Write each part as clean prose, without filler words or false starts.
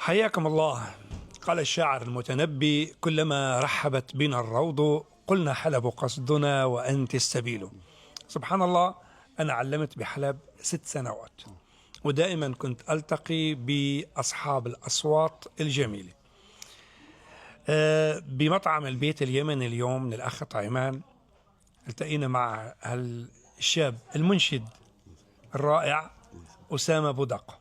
حياكم الله. قال الشاعر المتنبي: كلما رحبت بنا الروض قلنا حلب قصدنا وأنت السبيل. سبحان الله، أنا علمت بحلب 6 سنوات، ودائما كنت ألتقي بأصحاب الأصوات الجميلة. بمطعم البيت اليمني اليوم من الأخ طعيمان التقينا مع الشاب المنشد الرائع أسامة بودق.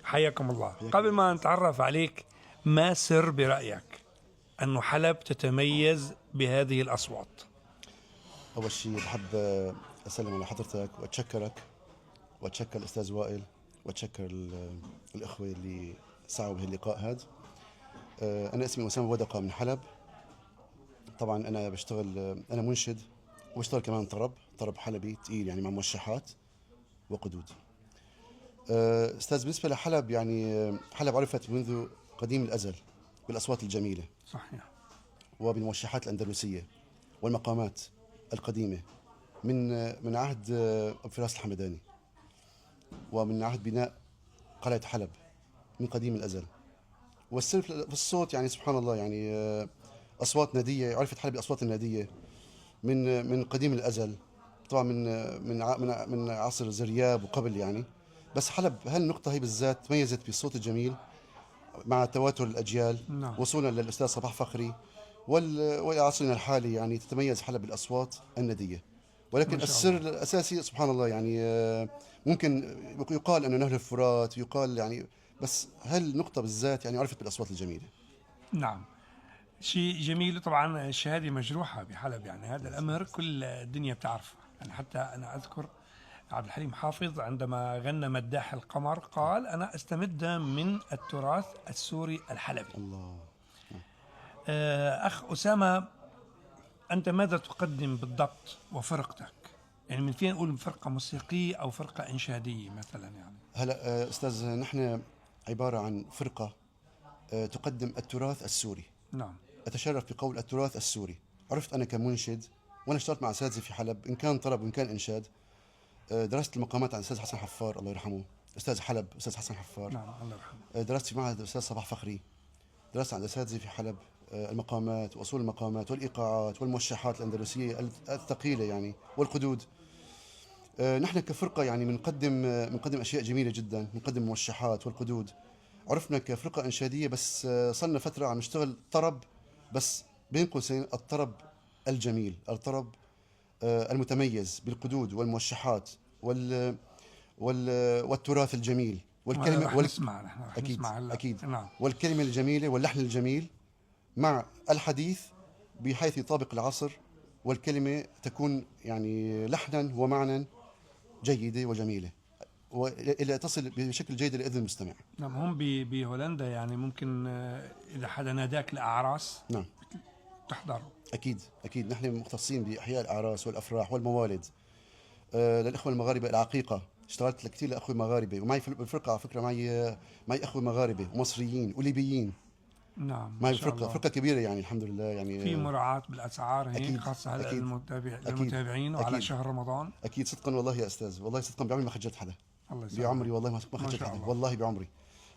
حياكم الله. قبل ما نتعرف عليك، ما سر برأيك أنه حلب تتميز بهذه الأصوات؟ أول شيء بحب أسلم على حضرتك وأتشكرك وأتشكر الأستاذ وائل وأتشكر الأخوة اللي سعوا بهاللقاء هذا. أنا اسمي أسامة بودقة من حلب. طبعا أنا بشتغل، أنا منشد وبشتغل كمان طرب حلبي تقيل، يعني مع موشحات وقدود. أستاذ، بالنسبة لحلب، يعني حلب عرفت منذ قديم الأزل بالأصوات الجميلة صحيح. وبالموشحات الأندلسية والمقامات القديمة من عهد أبو فراس الحمداني، ومن عهد بناء قلعة حلب من قديم الأزل. والسر في الصوت، يعني سبحان الله، يعني أصوات نادية. عرفت حلب الأصوات النادية من قديم الأزل، طبعا من عصر زرياب وقبل يعني. بس حلب هالنقطة هي بالذات تميزت بالصوت الجميل مع تواتر الأجيال، نعم. وصولا للأستاذ صباح فخري وعصرنا الحالي. يعني تتميز حلب بالأصوات الندية. ما ولكن شاء السر الله. الأساسي سبحان الله، يعني ممكن يقال أنه نهر الفرات، يقال يعني، بس هالنقطة بالذات يعني عرفت بالأصوات الجميلة. نعم، شيء جميل. طبعا الشهادة مجروحة بحلب، يعني هذا الأمر كل الدنيا بتعرفه. يعني حتى أنا أذكر عبد الحليم حافظ عندما غنى مداح القمر قال: أنا أستمد من التراث السوري الحلبي. الله. أخ أسامة، أنت ماذا تقدم بالضبط وفرقتك؟ يعني من فين نقول فرقة موسيقية أو فرقة إنشادية مثلا يعني؟ هلا أستاذ، نحن عبارة عن فرقة تقدم التراث السوري. نعم. أتشرف بقول التراث السوري. عرفت أنا كمنشد، وأنا اشتغلت مع أساتذة في حلب، إن كان طرب وإن كان إنشاد. درست المقامات عند الأستاذ حسن حفار الله يرحمه، أستاذ حلب أستاذ حسن حفار. نعم، الله يرحمه. درست في معهد الأستاذ صباح فخري. درست عند أساتذة في حلب المقامات وأصول المقامات والإيقاعات والموشحات الأندلسية الثقيلة يعني والقدود. نحن كفرقة يعني بنقدم أشياء جميلة جدا، بنقدم موشحات والقدود. عرفنا كفرقة إنشادية، بس صلنا فترة عم نشتغل طرب، بس بين قوسين الطرب الجميل، الطرب المتميز بالقدود والموشحات والتراث الجميل والكلمة رح نسمع، نحن رح أكيد نسمع هلا. أكيد. نعم. والكلمة الجميلة واللحن الجميل مع الحديث بحيث يطابق العصر، والكلمة تكون يعني لحنا ومعنى جيدة وجميلة، وإلى تصل بشكل جيد لأذن المستمع. نعم، هم بهولندا يعني ممكن إذا حدا ناداك لأعراس نعم، تحضر. أكيد أكيد. نحن مختصين بإحياء الأعراس والأفراح والموالد. للإخوة المغاربة العقيقة، اشتغلت كثير لأخوة مغاربة، ومعي في الفرقة على فكرة معي أخوة مغاربة ومصريين وليبيين. نعم، ما معي شاء فرقة الله. فرقة كبيرة يعني الحمد لله يعني. في مراعاة بالأسعار هيك أكيد خاصة هلا أكيد أكيد للمتابعين وعلى أكيد شهر رمضان. أكيد. صدقا والله يا أستاذ، والله صدقا بعمري ما خجلت حدا. الله يسلمك. بعمري والله ما ما خجلت شاء حدا، الله. والله بعمري.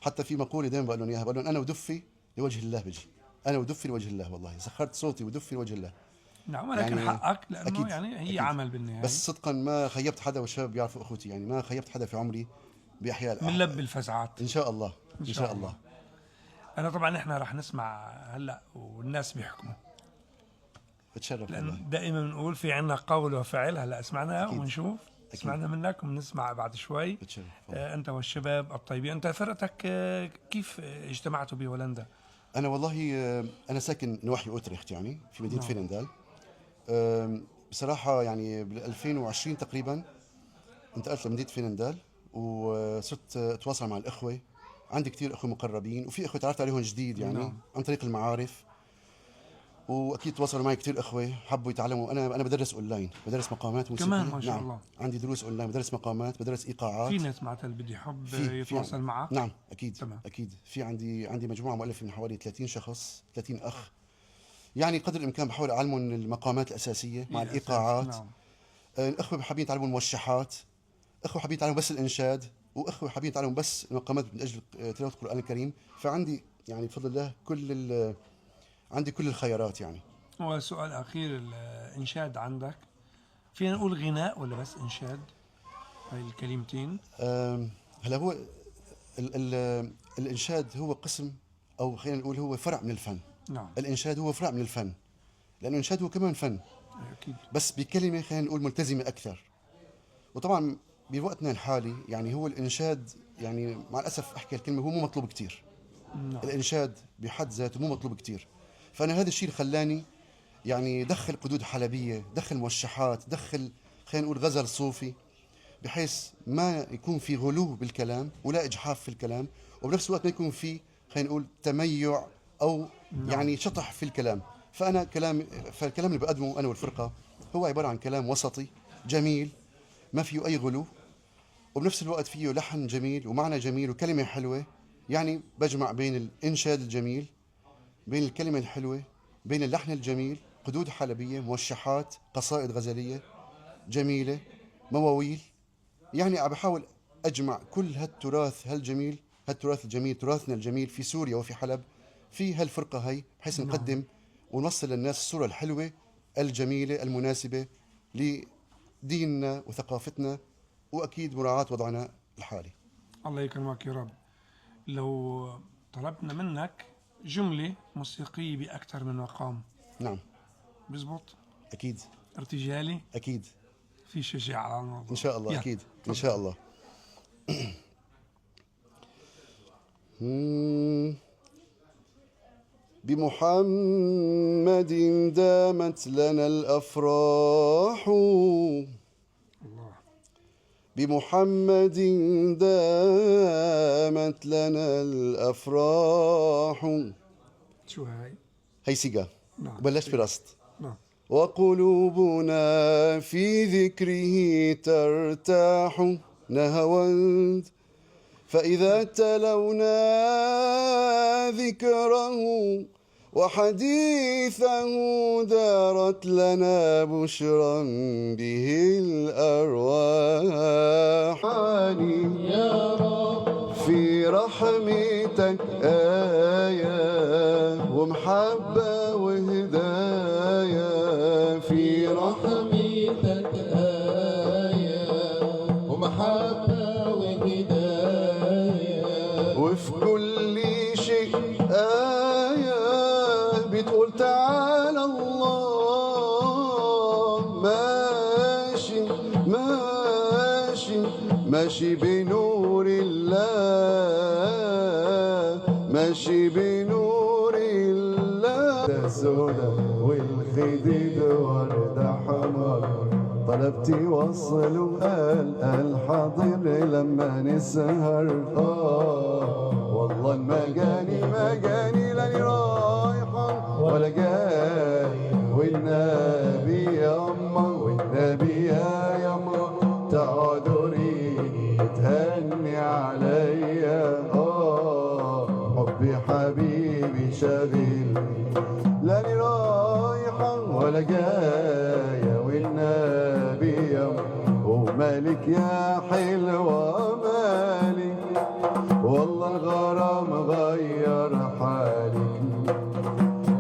حتى في مقولة دائما بقول لهم إياها، بقول لهم أنا ودفي لوجه الله بجي. أنا ودفي لوجه الله، والله سخرت صوتي ودفي لوجه الله. نعم، ولكن يعني حقك، لأنه أكيد يعني هي أكيد. عمل بالنهاية. بس صدقا ما خيبت حدا، والشباب بيعرفوا أخوتي، يعني ما خيبت حدا في عمري بإحياء من لب الفزعات. إن شاء الله. إن إن شاء شاء الله. الله. أنا طبعا إحنا رح نسمع هلا والناس بيحكموا، بتشرف والله. لأن دائما بنقول في عنا قول وفعل. هلا سمعنا أكيد. ونشوف. أكيد. سمعنا منك وبنسمع بعد شوي. بتشرف والله. أنت والشباب الطيبين. أنت فرقتك كيف اجتمعتوا بهولندا؟ أنا والله أنا ساكن نواحي أوتريخت، يعني في مدينة نعم. فيلندال. بصراحة يعني بال 2020 تقريبا انتقلت لمدينة فيلندال، وصرت أتواصل مع الإخوة. عندي كثير إخوة مقربين، وفي إخوة تعرفت عليهم جديد يعني نعم. عن طريق المعارف. واكيد تواصلوا معي كثير اخوه حبوا يتعلموا. انا بدرس اونلاين، بدرس مقامات موسيقيه كمان ما شاء نعم. الله. عندي دروس اونلاين، بدرس مقامات، بدرس ايقاعات. في ناس معناتها اللي بده يحب في يتواصل معك. نعم اكيد. تمام. اكيد في عندي مجموعه مؤلفه من حوالي 30 شخص، 30 اخ. يعني قدر الامكان بحاول اعلمهم المقامات الاساسيه مع هي أساس. الايقاعات. نعم. الاخوه حابين يتعلموا الموشحات، اخوه حابين يتعلموا بس الانشاد. واخوه حابين يتعلموا بس المقامات من اجل تلاوه القران الكريم، فعندي يعني بفضل الله عندي كل الخيارات يعني. وسؤال أخير، الإنشاد عندك فينا نقول غناء ولا بس إنشاد؟ هاي الكلمتين. هلا هو الانشاد هو قسم، او خلينا نقول هو فرع من الفن. نعم. الانشاد هو فرع من الفن، لانه الانشاد هو كمان فن، أكيد. بس بكلمه خلينا نقول ملتزمه اكثر. وطبعا بوقتنا الحالي يعني هو الانشاد، يعني مع الاسف احكي الكلمه، هو مو مطلوب كثير. نعم. الانشاد بحد ذاته مو مطلوب كثير، فانا هذا الشيء اللي خلاني يعني دخل قدود حلبيه، دخل موشحات، دخل خلينا نقول غزل صوفي، بحيث ما يكون في غلو بالكلام ولا اجحاف في الكلام، وبنفس الوقت ما يكون في خلينا نقول تميع او يعني شطح في الكلام. فالكلام اللي بقدمه انا والفرقه هو عباره عن كلام وسطي جميل، ما فيه اي غلو، وبنفس الوقت فيه لحن جميل ومعنى جميل وكلمه حلوه. يعني بجمع بين الانشاد الجميل، بين الكلمه الحلوه، بين اللحن الجميل، قدود حلبيه، موشحات، قصائد غزليه جميله، مواويل. يعني عم بحاول اجمع كل هالتراث الجميل، تراثنا الجميل في سوريا وفي حلب في هالفرقه هي، بحيث نقدم ونوصل للناس الصوره الحلوه الجميله المناسبه لديننا وثقافتنا، واكيد مراعاه وضعنا الحالي. الله يكرمك يا رب. لو طلبنا منك جملة موسيقية بأكثر من مقام، نعم. بزبط؟ اكيد. ارتجالي؟ اكيد. في شجاعة على الموضوع ان شاء الله. يلا. اكيد ان شاء الله. بمحمد دامت لنا الافراح، الله. بمحمد دامت لنا الافراح. شو هاي؟ هي سيجا. نعم. بلشت برست. نعم. وقلوبنا في ذكره ترتاح نهوند، فإذا تلونا ذكره وحديثه دارت لنا بشرا به الأرواح. يا رب في رحمتك آية ومحبة وهداية، في رحمتك آية ومحبة وهداية، وفي كل شيء آية بتقول تعالى الله. ماشي ماشي ماشي بنور الله، ماشي بنور الله. سودا والخديد وردة حمر، طلبتي وصل وقال الحاضر لما نسهر. والله مجاني لاني رايحة ولا جاي، والنبي يما والنبي يا يما تعذري تهني عليا. حبي حبيبي شاغل، لاني رايحة ولا جاية، والنبي يما ومالك يا حلوة مالك، والله الغرام غير حالك.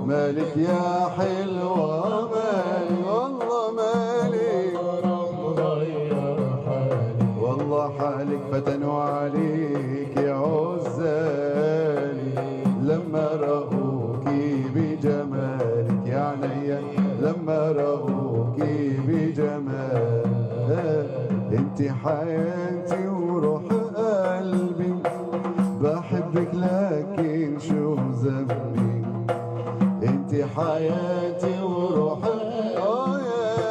مالك يا حلوة مالك، والله مالك الغرام غير حالك، والله حالك فتنوا عليك يا عزالي لما رأوكي بجمالك. يا عينيا لما رأوكي بجمالك، انت حياتي وروح قلبي، بحبك لكن شو ذنبي. انت حياتي وروح يا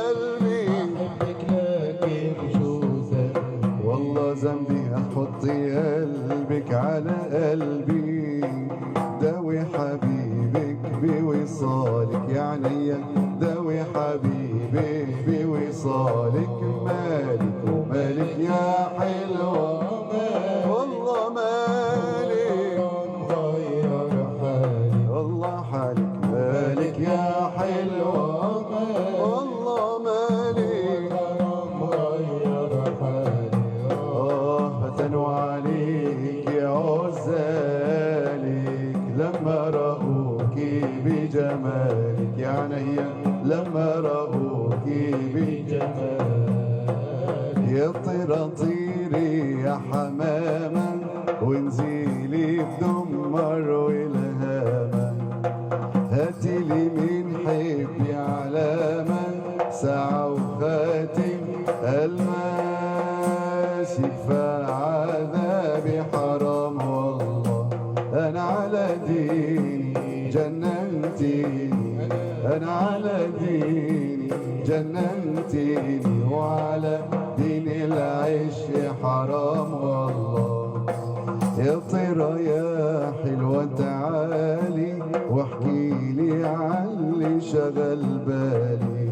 قلبي، بحبك لكن شو ذنبي. والله ذنبي احطي قلبك على قلبي، داوي حبيبك بوصالك. يا عينيا داوي حبيبك بوصالك. مالك ومالك يا حلوة، والله مالك غير حالي، والله حالك مالك يا حلوة، والله مالك غير حالي. فتنوا حرام والله. أنا على ديني جننتيني، أنا على ديني جننتيني، وعلى دين العيش حرام والله. يا طيرة يا حلوة تعالي واحكيلي عاللي شغل بالي،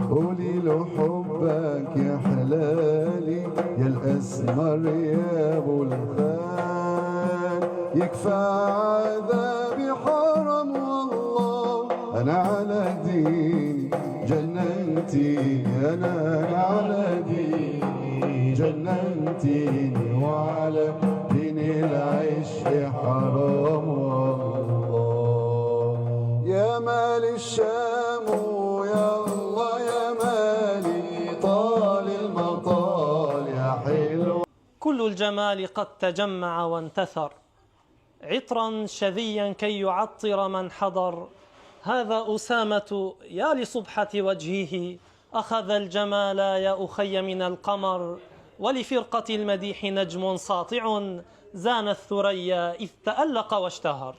قولي له حبك يا حلالي يا الأسمر يا أبو الخال، يكفى عذابي حرام والله. أنا على ديني جننتيني، أنا على ديني جننتيني، وعلى دين العيش حرام والله. يا مال الشام ويا الله يا مالي، طال المطال يا حلو. كل الجمال قد تجمع وانتثر، عطرا شذيا كي يعطر من حضر. هذا أسامة يا لصبحة وجهه، أخذ الجمال يا أخي من القمر. ولفرقة المديح نجم ساطع، زان الثريا إذ تألق واشتهر.